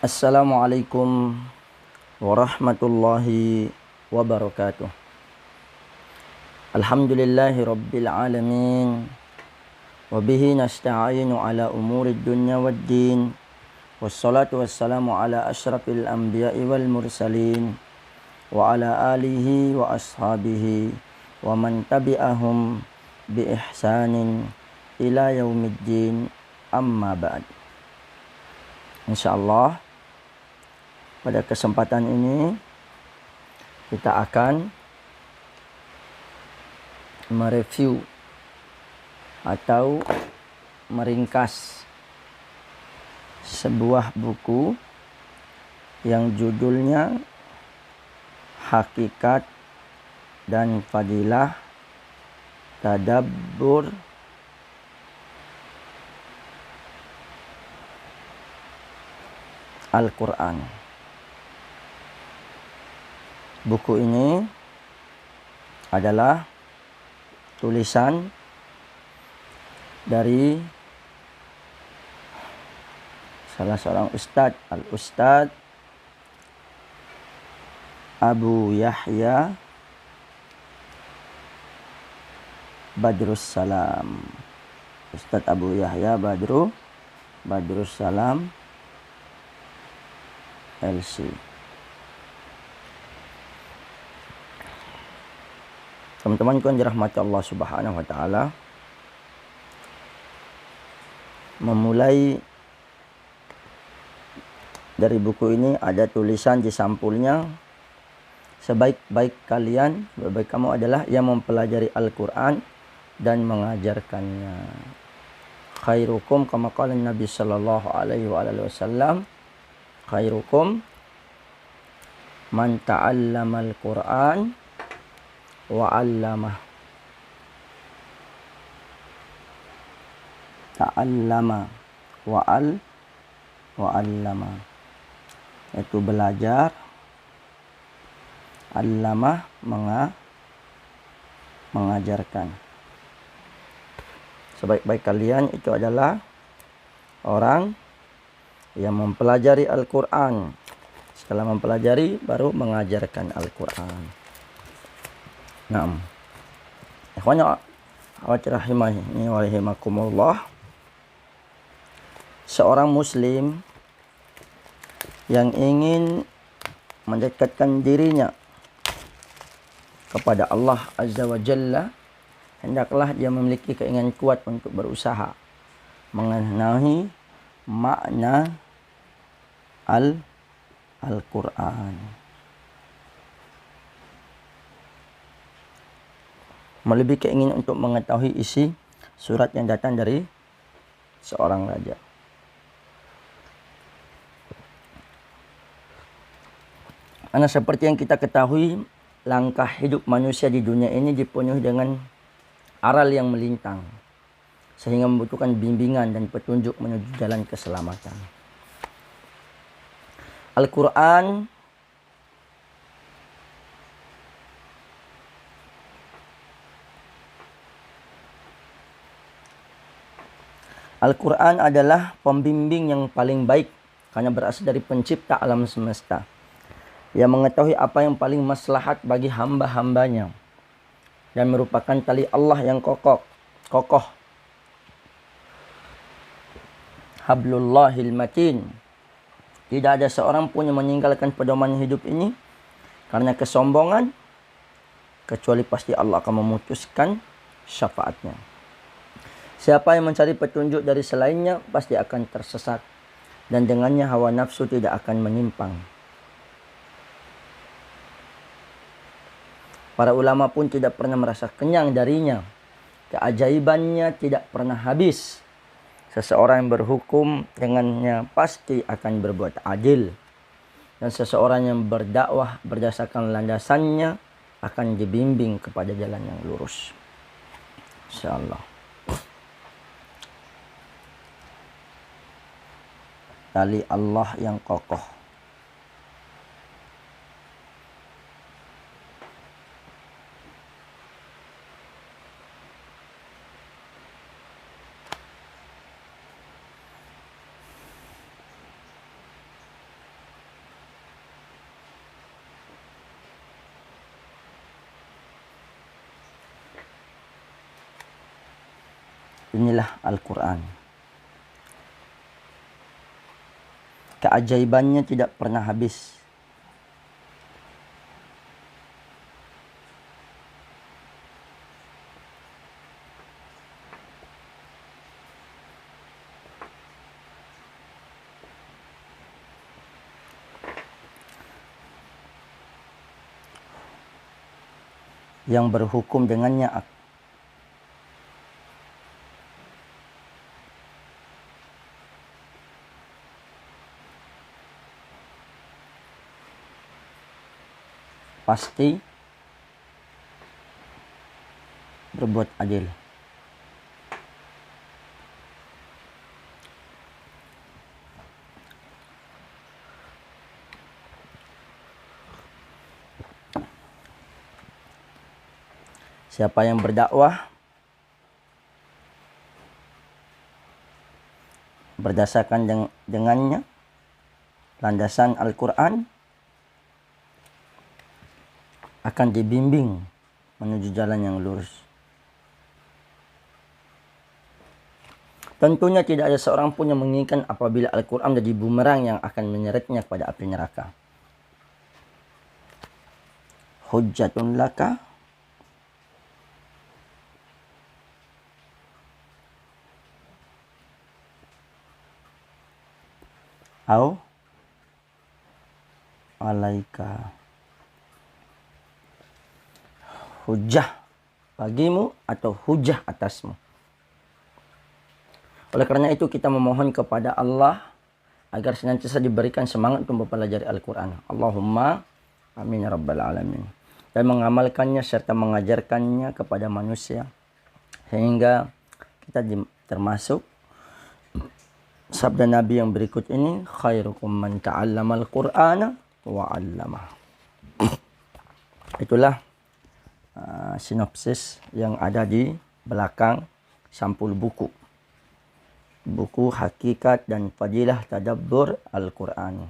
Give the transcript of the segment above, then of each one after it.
Assalamualaikum warahmatullahi wabarakatuh. Alhamdulillahi rabbil alamin. Wabihi nasta'inu ala umurid dunya waddin. Wassalatu wassalamu ala ashrafil anbiya'i wal mursalin. Wa ala alihi wa ashabihi wa man tabi'ahum bi ihsanin ila yaumiddin, amma ba'd. InsyaAllah pada kesempatan ini kita akan mereview atau meringkas sebuah buku yang judulnya Hakikat dan Fadilah Tadabbur Al-Quran. Buku ini adalah tulisan dari salah seorang ustadz, Al-Ustadz Abu Yahya Badrus Salam. Ustadz Abu Yahya Badrus Salam LC. Teman-teman yang dirahmati Allah Subhanahu wa taala, memulai dari buku ini ada tulisan di sampulnya, sebaik-baik kamu adalah yang mempelajari Al-Quran dan mengajarkannya. Khairukum kama qala Nabi sallallahu alaihi wasallam, khairukum man ta'allama al-Quran wa 'allamah. Ta'allama wa 'allama, itu belajar, 'allamah mengajarkan. Sebaik-baik kalian itu adalah orang yang mempelajari Al-Quran. Setelah mempelajari baru mengajarkan Al-Quran. Naam. Ikhwanya akhwati rahimani wa rahimakumullah. Seorang muslim yang ingin mendekatkan dirinya kepada Allah Azza wa Jalla, hendaklah dia memiliki keinginan kuat untuk berusaha mengenai makna Al-Quran. Melebihi keinginan untuk mengetahui isi surat yang datang dari seorang raja. Karena seperti yang kita ketahui, langkah hidup manusia di dunia ini dipenuhi dengan aral yang melintang, sehingga membutuhkan bimbingan dan petunjuk menuju jalan keselamatan. Al-Quran adalah pembimbing yang paling baik karena berasal dari pencipta alam semesta, yang mengetahui apa yang paling maslahat bagi hamba-hambanya dan merupakan tali Allah yang kokoh. Hablullahil matin. Tidak ada seorang pun yang meninggalkan pedoman hidup ini karena kesombongan, kecuali pasti Allah akan memutuskan syafaatnya. Siapa yang mencari petunjuk dari selainnya pasti akan tersesat, dan dengannya hawa nafsu tidak akan menyimpang. Para ulama pun tidak pernah merasa kenyang darinya. Keajaibannya tidak pernah habis. Seseorang yang berhukum dengannya pasti akan berbuat adil. Dan seseorang yang berdakwah berdasarkan landasannya akan dibimbing kepada jalan yang lurus. InsyaAllah. Tali Allah yang kokoh. Inilah Al-Quran. Keajaibannya tidak pernah habis. Yang berhukum dengannya pasti berbuat adil. Siapa yang berdakwah berdasarkan dengannya landasan Al-Quran akan dibimbing menuju jalan yang lurus. Tentunya tidak ada seorang pun yang menginginkan apabila Al-Quran menjadi bumerang yang akan menyeretnya kepada api neraka. Hujjatun laka au alaika. Hujjah bagimu atau hujjah atasmu. Oleh karena itu kita memohon kepada Allah agar senantiasa diberikan semangat untuk mempelajari Al-Quran. Allahumma amin ya rabbal alamin. Dan mengamalkannya serta mengajarkannya kepada manusia. Sehingga kita termasuk sabda Nabi yang berikut ini, khairukum man ta'allamal Qur'ana wa 'allamah. Itulah sinopsis yang ada di belakang sampul buku. Buku Hakikat dan Fadilah Tadabbur Al-Quran.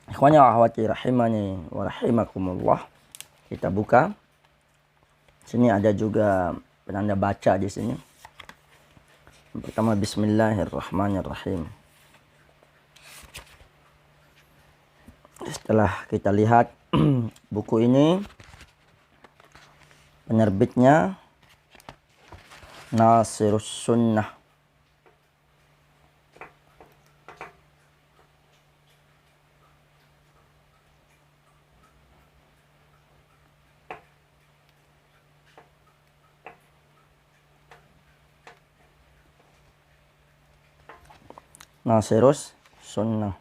Ikhwani wa akhwati rahimani wa rahimakumullah. Kita buka. Sini ada juga penanda baca di sini. Pertama, bismillahirrahmanirrahim. Setelah kita lihat buku ini, penerbitnya Nasirus Sunnah. Nasirus Sunnah.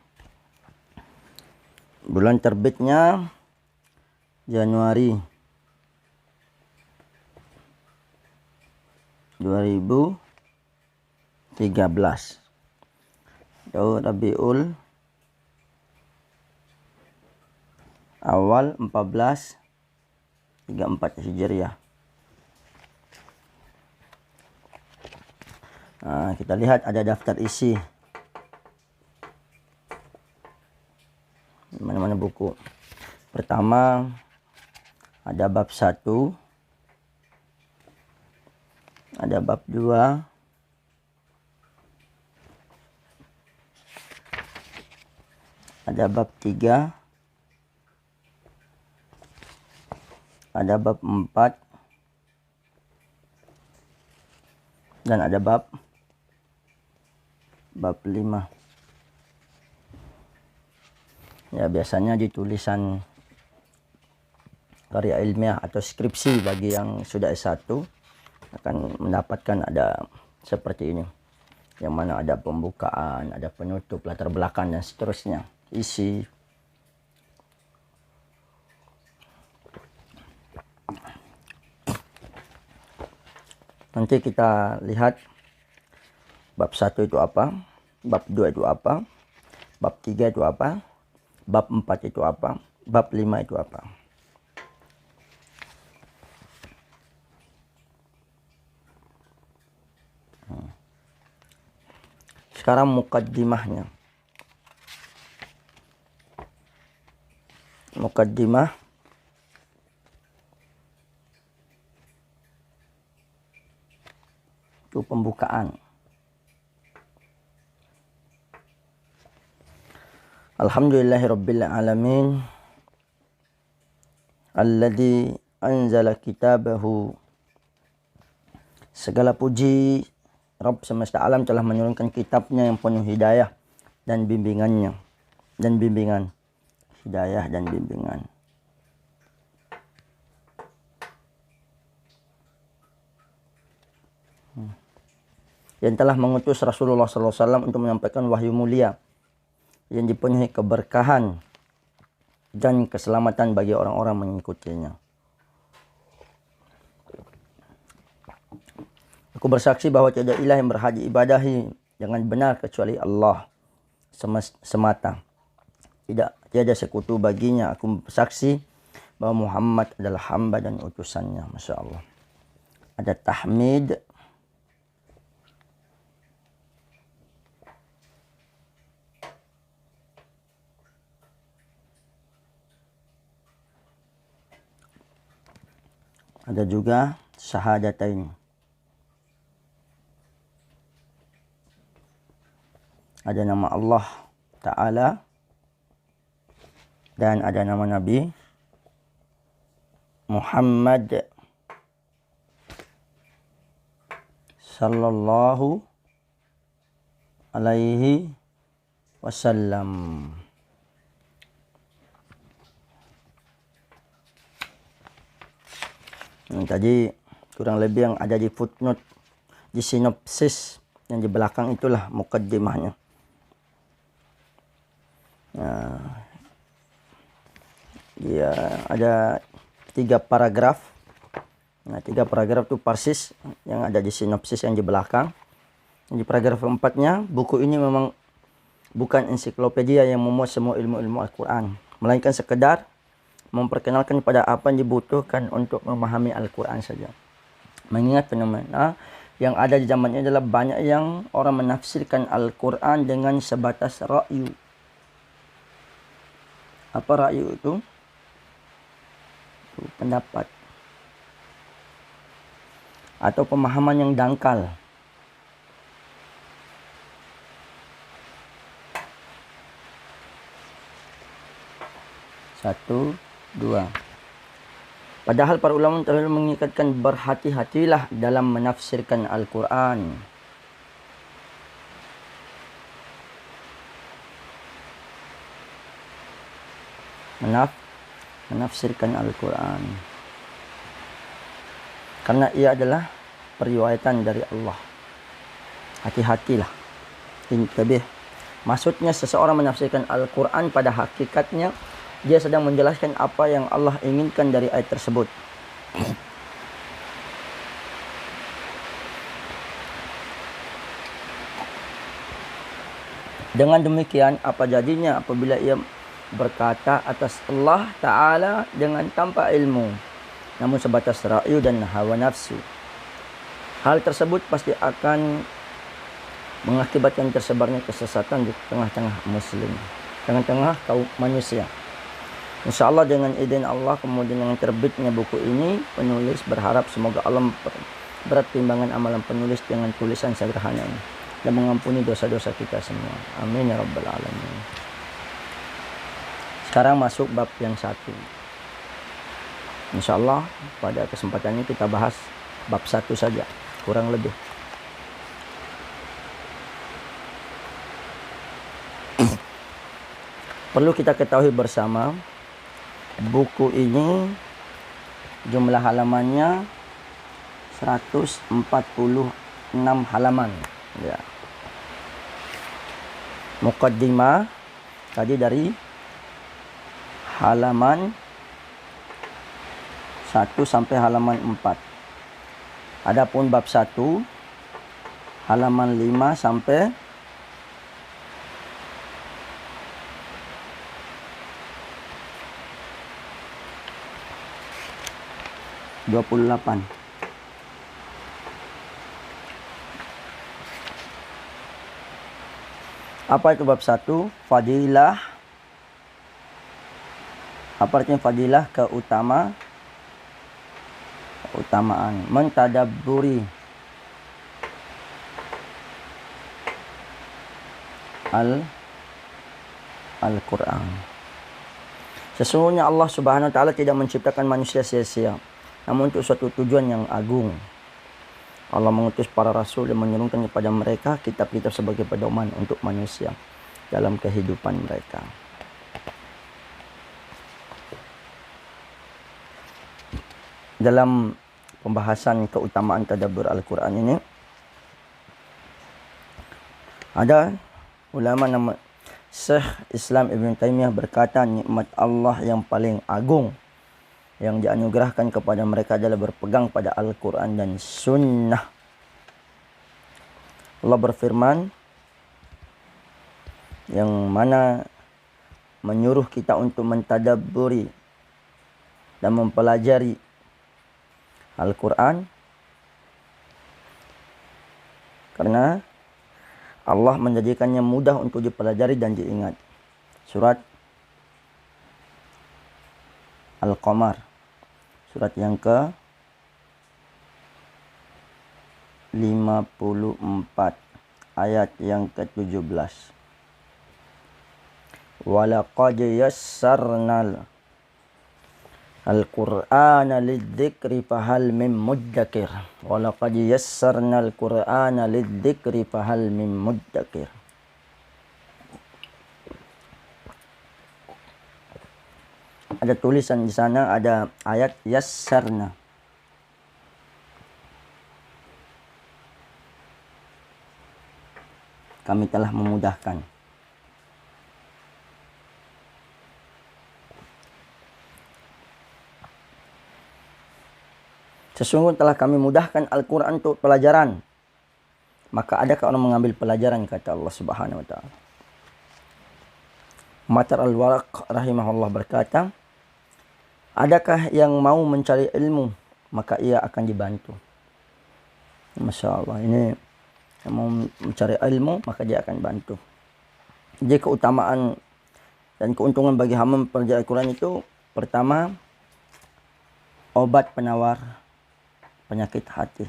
Bulan terbitnya Januari 2013. Rabiul Awal 1434 Hijriah. Nah, kita lihat ada daftar isi. Mana-mana buku. Pertama ada bab 1, ada bab 2, ada bab 3, ada bab 4, dan ada bab 5. Ya, biasanya di tulisan karya ilmiah atau skripsi bagi yang sudah S1 akan mendapatkan ada seperti ini. Yang mana ada pembukaan, ada penutup, latar belakang, dan seterusnya. Isi. Nanti kita lihat bab 1 itu apa, bab 2 itu apa, bab 3 itu apa, bab 4 itu apa, bab 5 itu apa. Sekarang mukaddimahnya. Mukaddimah Itu pembukaan. Alhamdulillahirabbil alamin. Alladzi anzala kitabahu. Segala puji Rabb semesta alam telah menurunkan kitabnya yang penuh hidayah dan bimbingannya. Dan bimbingan. Hidayah dan bimbingan. Yang telah mengutus Rasulullah SAW untuk menyampaikan wahyu mulia yang dipenuhi keberkahan dan keselamatan bagi orang-orang mengikutinya. Aku bersaksi bahwa tiada ilah yang berhak diibadahi dengan benar kecuali Allah semata. Tiada sekutu baginya. Aku bersaksi bahwa Muhammad adalah hamba dan utusannya. Masya Allah. Ada tahmid. Ada juga syahadatain. Ada nama Allah Ta'ala dan ada nama Nabi Muhammad sallallahu alaihi wasallam. Tadi kurang lebih yang ada di footnote, di sinopsis yang di belakang itulah mukaddimahnya. Ya, ada 3 paragraf. Nah, 3 paragraf itu persis yang ada di sinopsis yang di belakang. Di paragraf keempatnya, buku ini memang bukan ensiklopedia yang memuat semua ilmu-ilmu Al-Quran, melainkan sekedar memperkenalkan pada apa yang dibutuhkan untuk memahami Al-Quran saja. Mengingat fenomena yang ada di zaman ini adalah banyak yang orang menafsirkan Al-Quran dengan sebatas ra'yu. Apa ra'yu itu? Itu pendapat atau pemahaman yang dangkal. Satu, 2. Padahal para ulama telah mengikatkan berhati-hatilah dalam menafsirkan Al-Quran. Menafsirkan Al-Quran. Karena ia adalah periwayatan dari Allah. Hati-hatilah. Intabih. Maksudnya seseorang menafsirkan Al-Quran pada hakikatnya dia sedang menjelaskan apa yang Allah inginkan dari ayat tersebut. Dengan demikian, apa jadinya apabila ia berkata atas Allah Ta'ala dengan tanpa ilmu, namun sebatas ra'yu dan hawa nafsu? Hal tersebut pasti akan mengakibatkan tersebarnya kesesatan di tengah-tengah muslim, tengah-tengah kaum manusia. InsyaAllah dengan izin Allah, kemudian dengan terbitnya buku ini, penulis berharap semoga Allah berat timbangan amalan penulis dengan tulisan sederhana ini dan mengampuni dosa-dosa kita semua. Amin ya rabbal alamin. Sekarang masuk bab yang 1. InsyaAllah pada kesempatan ini kita bahas bab 1 saja, kurang lebih. Perlu kita ketahui bersama, buku ini jumlah halamannya 146 halaman. Ya. Muqaddimah tadi dari halaman 1 sampai halaman 4. Adapun bab 1 halaman 5 sampai 28. Apa itu bab 1? Fadilah. Apa artinya fadilah? Keutamaan. Mentadabburi Al-Quran. Sesungguhnya Allah Subhanahu wa taala tidak menciptakan manusia sia-sia, namun untuk suatu tujuan yang agung. Allah mengutus para rasul dan menurunkan kepada mereka kitab-kitab sebagai pedoman untuk manusia dalam kehidupan mereka. Dalam pembahasan keutamaan tadabbur Al-Quran ini, ada ulama nama Syekh Islam Ibn Taimiyah berkata, nikmat Allah yang paling agung yang dianugerahkan kepada mereka adalah berpegang pada Al-Quran dan Sunnah. Allah berfirman, yang mana menyuruh kita untuk mentadabburi dan mempelajari Al-Quran, karena Allah menjadikannya mudah untuk dipelajari dan diingat. Surat Al-Qamar, surat yang ke 54 ayat yang ke-17. Walaqad yassarnal Al-Qur'ana lidzikri fahal min muddakir. Walaqad yassarnal Qur'ana lidzikri fahal min muddakir. Ada tulisan di sana, ada ayat yassarna. Kami telah memudahkan. Sesungguhnya telah kami mudahkan Al-Quran untuk pelajaran. Maka adakah orang mengambil pelajaran, kata Allah Subhanahu wa ta'ala. Matar al-Waraq rahimahullah berkata, adakah yang mau mencari ilmu, maka ia akan dibantu. Masya Allah, ini yang mau mencari ilmu, maka dia akan bantu. Jadi keutamaan dan keuntungan bagi hamba mempelajari Al-Quran itu, pertama, obat penawar penyakit hati.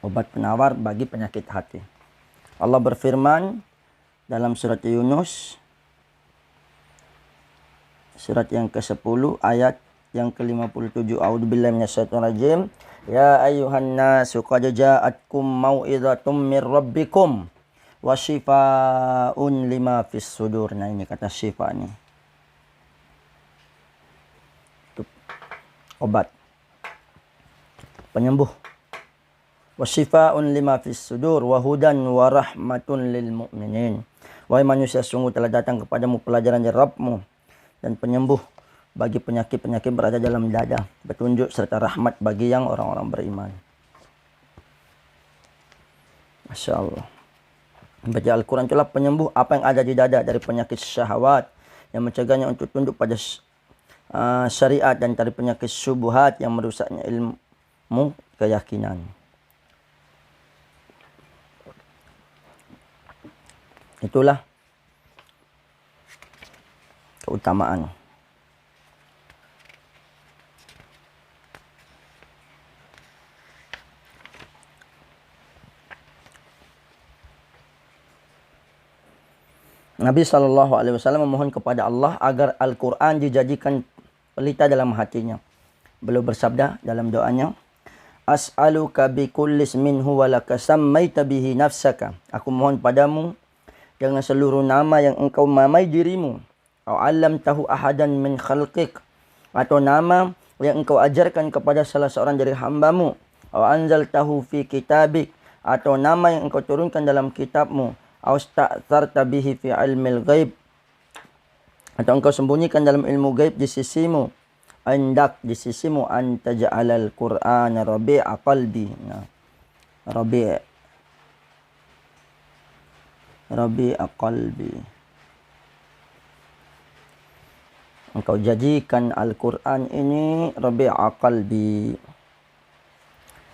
Obat penawar bagi penyakit hati. Allah berfirman dalam surat Yunus, surat yang ke-10 ayat yang ke-57. A'udzubillahi minasyaitonir rajim. Ya ayyuhan nasu qad ja'atkum mau'izatum mir rabbikum wa shifaa'un lima fis sudur. Nah, ini kata syifa nih. Obat, penyembuh. Wa shifaa'un lima fis sudur wa hudan wa rahmatun lil mu'minin. Wahai manusia, sungguh telah datang kepadamu pelajaran dari Rabbmu dan penyembuh bagi penyakit-penyakit berada dalam dada, petunjuk serta rahmat bagi yang orang-orang beriman. Masya Allah. Baca Al-Quran itulah penyembuh apa yang ada di dada dari penyakit syahwat yang mencegahnya untuk tunduk pada syariat dan dari penyakit syubhat yang merusaknya ilmu keyakinan. Itulah keutamaan. Nabi SAW memohon kepada Allah agar Al-Quran dijadikan pelita dalam hatinya. Beliau bersabda dalam doanya, As'aluka bikullis minhu walaka sammaita bihi nafsaka. Aku mohon padamu dengan seluruh nama yang engkau namai dirimu. Au allamtahu ahadan min khalqik. Atau nama yang engkau ajarkan kepada salah seorang dari hambamu. Au anzaltahu fi kitabik. Atau nama yang engkau turunkan dalam kitabmu. Au sta'tharta bihi fi ilmil ghaib. Atau engkau sembunyikan dalam ilmu gaib di sisimu. Andak di sisimu, anta ja'alal Qur'ana rabi'a qalbi. Nah, rabi'a qalbi. Engkau jadikan Al-Quran ini rabi'a qalbi,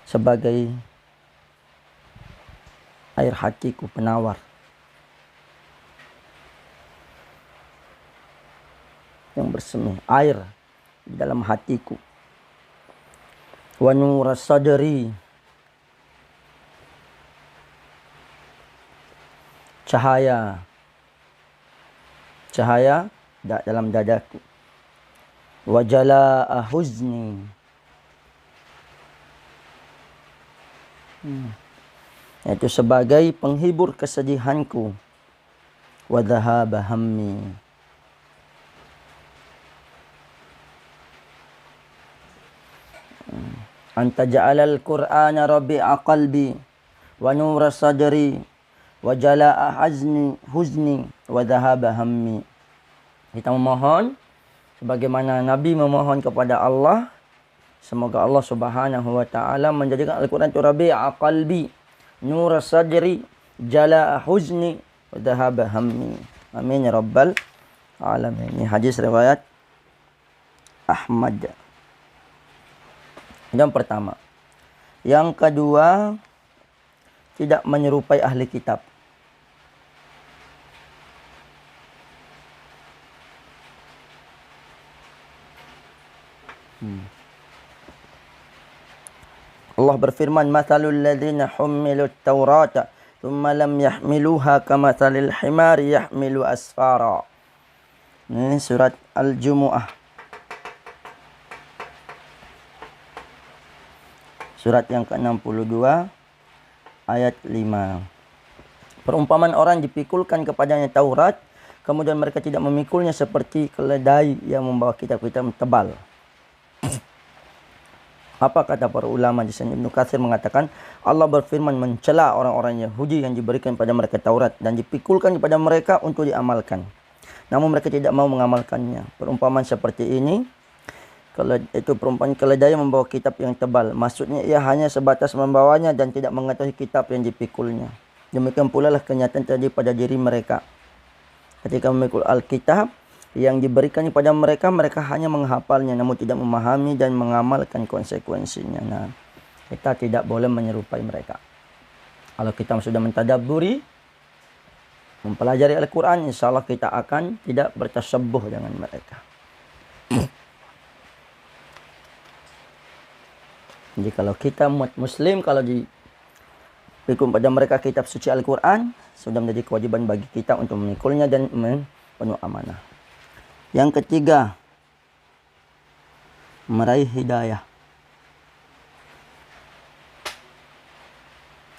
sebagai air hatiku, penawar yang bersemi, air di dalam hatiku. Wa nuras sadri, cahaya. Cahaya dalam dadaku. Wa jalaa huzni. Itu sebagai penghibur kesedihanku. Wa dhahaba hammi. Anta ja'alal Qur'ana rabi'a qalbi wa nura sadri wa jalaa huzni wa dhahaba hammi. Kita memohon sebagaimana Nabi memohon kepada Allah, semoga Allah Subhanahu wa taala menjadikan Al-Qur'an itu rabi'a qalbi, nura sadri, jalaa huzni wa dhahaba hammi. Amin ya rabbal alamin. Ini hadis riwayat Ahmad. Yang pertama. Yang kedua, tidak menyerupai ahli kitab. Allah berfirman, "Matsalul ladzina hummilut Taurata tsumma lam yahmiluha kamatsalil himari yahmilu asfara." Ini surat Al-Jumu'ah. Surat yang ke-62 ayat 5. Perumpamaan orang dipikulkan kepadanya Taurat, kemudian mereka tidak memikulnya seperti keledai yang membawa kitab-kitab tebal. Apa kata para ulama di sini? Ibnu Katsir mengatakan Allah berfirman mencela orang-orang Yahudi yang diberikan pada mereka Taurat dan dipikulkan kepada mereka untuk diamalkan. Namun mereka tidak mau mengamalkannya. Perumpamaan seperti ini, kalau itu perumpamaan keledai membawa kitab yang tebal, maksudnya ia hanya sebatas membawanya dan tidak mengetahui kitab yang dipikulnya. Demikian pula lah kenyataan terjadi pada diri mereka. Ketika memikul Alkitab yang diberikan kepada mereka, mereka hanya menghafalnya namun tidak memahami dan mengamalkan konsekuensinya. Nah, kita tidak boleh menyerupai mereka. Kalau kita sudah mentadabburi, mempelajari Al-Quran, insya Allah kita akan tidak bertasabbuh dengan mereka. Jadi kalau kita muslim, kalau dipikul pada mereka kitab suci Al-Quran, sudah menjadi kewajiban bagi kita untuk memikulnya dan penuh amanah. Yang ketiga, meraih hidayah.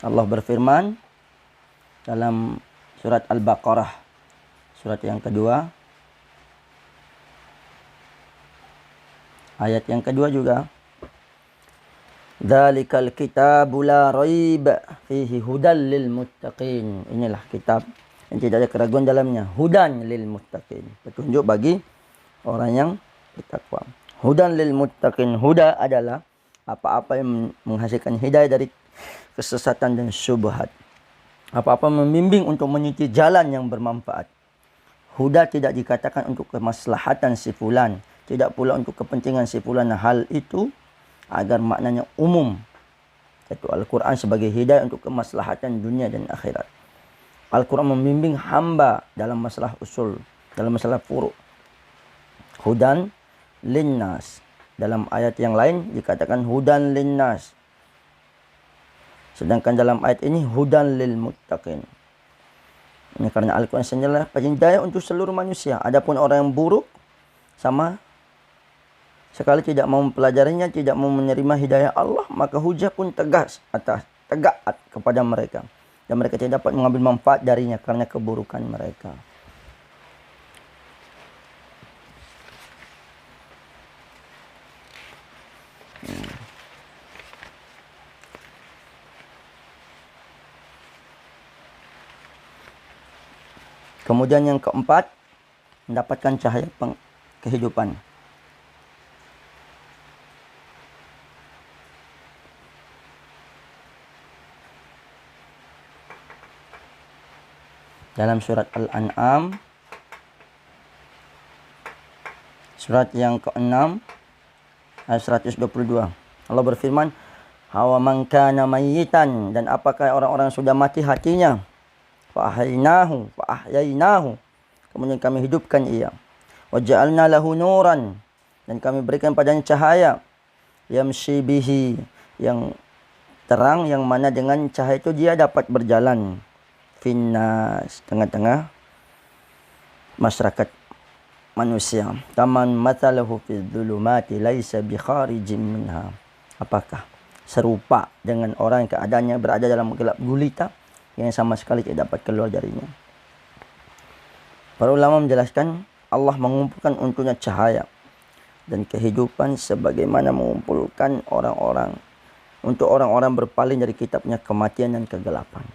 Allah berfirman dalam surat Al-Baqarah, surat yang kedua, ayat yang kedua juga. Dzalikal kitabu la raiba fihi hudan lil muttaqin. Inilah kitab yang tidak ada keraguan dalamnya. Hudan lil muttaqin. Petunjuk bagi orang yang bertakwa. Hudan lil muttaqin. Huda adalah apa-apa yang menghasilkan hidayah dari kesesatan dan syubhat. Apa-apa membimbing untuk menyuci jalan yang bermanfaat. Huda tidak dikatakan untuk kemaslahatan si fulan, tidak pula untuk kepentingan si fulan. Hal itu agar maknanya umum, yaitu Al-Quran sebagai hidayah untuk kemaslahatan dunia dan akhirat. Al-Quran membimbing hamba dalam masalah usul, dalam masalah furu'. Hudan linnas. Dalam ayat yang lain dikatakan hudan linnas. Sedangkan dalam ayat ini hudan lil muttaqin. Ini karena Al-Quran sendiri hidayah untuk seluruh manusia. Adapun orang yang buruk sama sekali tidak mau mempelajarinya, tidak mau menerima hidayah Allah, maka hujah pun tegak kepada mereka. Dan mereka tidak dapat mengambil manfaat darinya karena keburukan mereka. Kemudian yang keempat, mendapatkan cahaya kehidupan. Dalam surat Al-An'am, surat yang ke-6, ayat 122. Allah berfirman, "Hawa man kana mayyitan," dan apakah orang-orang sudah mati hatinya, fa'ahyainahu, kemudian kami hidupkan ia. Wa ja'alna lahu nuran, dan kami berikan padanya cahaya, yamshi bihi, yang terang, yang mana dengan cahaya itu dia dapat berjalan. finnas, tengah-tengah masyarakat manusia. Kaman mathalahu fi dhulumati laisa bi kharijin minha. Apakah serupa dengan orang yang keadaannya berada dalam gelap gulita yang sama sekali tidak dapat keluar darinya. Para ulama menjelaskan Allah mengumpulkan untuknya cahaya dan kehidupan sebagaimana mengumpulkan orang-orang untuk orang-orang berpaling dari kitabnya kematian dan kegelapan.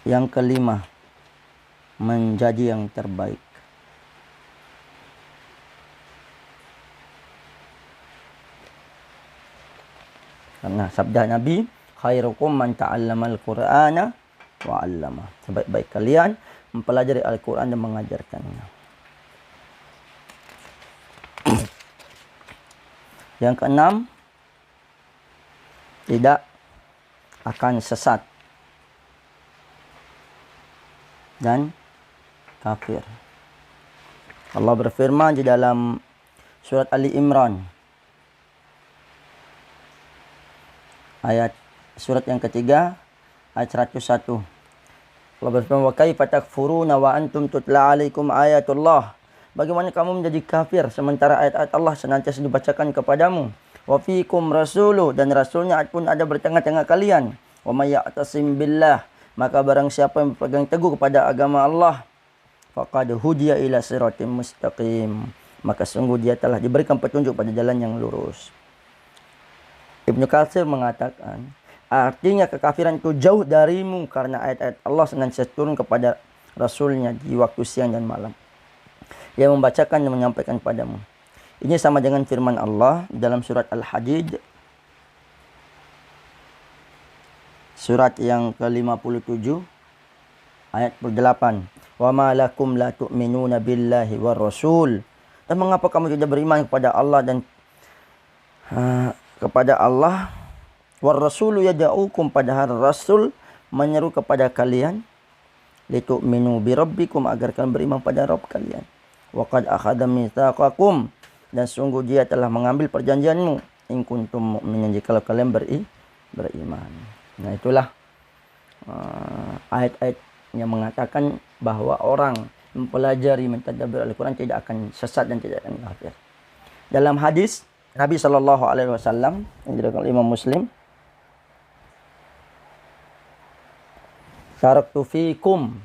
Yang kelima, menjadi yang terbaik. Karena sabda Nabi, khairukum man ta'allamal Qur'ana wa 'allama. Sebaik-baik kalian mempelajari Al-Qur'an dan mengajarkannya. Yang keenam, tidak akan sesat dan kafir. Allah berfirman di dalam surat Ali Imran ayat surat yang ketiga ayat 101. Allah berfirman, wa kaifa takfuruna wa antum tutla alaikum ayatullah. Bagaimana kamu menjadi kafir sementara ayat-ayat Allah senantiasa dibacakan kepadamu. Wa fiikum rasulu, dan rasulnya pun ada bertengah-tengah kalian. Wa may ya'tasim billah, maka barang siapa yang berpegang teguh kepada agama Allah, faqad hudiya ila siratim mustaqim, maka sungguh dia telah diberikan petunjuk pada jalan yang lurus. Ibnu Katsir mengatakan, artinya kekafiran itu jauh darimu karena ayat-ayat Allah senantiasa turun kepada rasulnya di waktu siang dan malam, yang membacakan dan menyampaikan padamu. Ini sama dengan firman Allah dalam surat Al-Hadid surat yang ke-57 ayat 8. Wa ma lakum la tu'minuna billahi war rasul. Dan mengapa kamu tidak beriman kepada Allah dan kepada Allah? War rasulu yad'ukum, padahal rasul menyeru kepada kalian litu'minu bi rabbikum, agar kalian beriman pada Rabb kalian. Wa qad akhadha mitsaqakum, dan sungguh dia telah mengambil perjanjianmu, in kuntum mu'minin, jika kalian beriman. Nah, itulah ayat-ayat yang mengatakan bahwa orang mempelajari mentadabbur Al-Quran tidak akan sesat dan tidak akan kafir. Dalam hadis Nabi SAW yang diriwayatkan oleh Imam Muslim, taraktu fikum,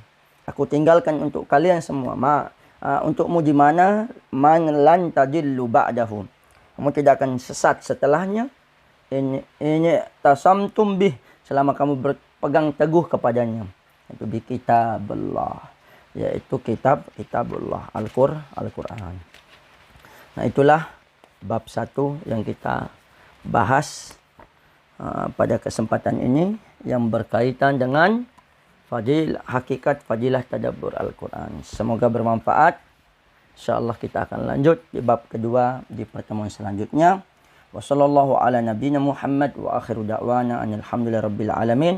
aku tinggalkan untuk kalian semua untukmu di mana man lan tadillu ba'dahu, kamu tidak akan sesat setelahnya, ini tasamtum bih, selama kamu berpegang teguh kepadanya, itu bi kitabillah, yaitu kitabullah, Al-Quran. Nah, itulah bab 1 yang kita bahas pada kesempatan ini, yang berkaitan dengan hakikat fadilah tadabbur Al-Quran. Semoga bermanfaat. InsyaAllah kita akan lanjut di bab kedua di pertemuan selanjutnya. Wassallallahu ala nabiyina Muhammad wa akhiru da'wana alhamdulillahi rabbil alamin.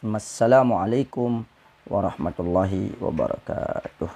Wassalamualaikum warahmatullahi wabarakatuh.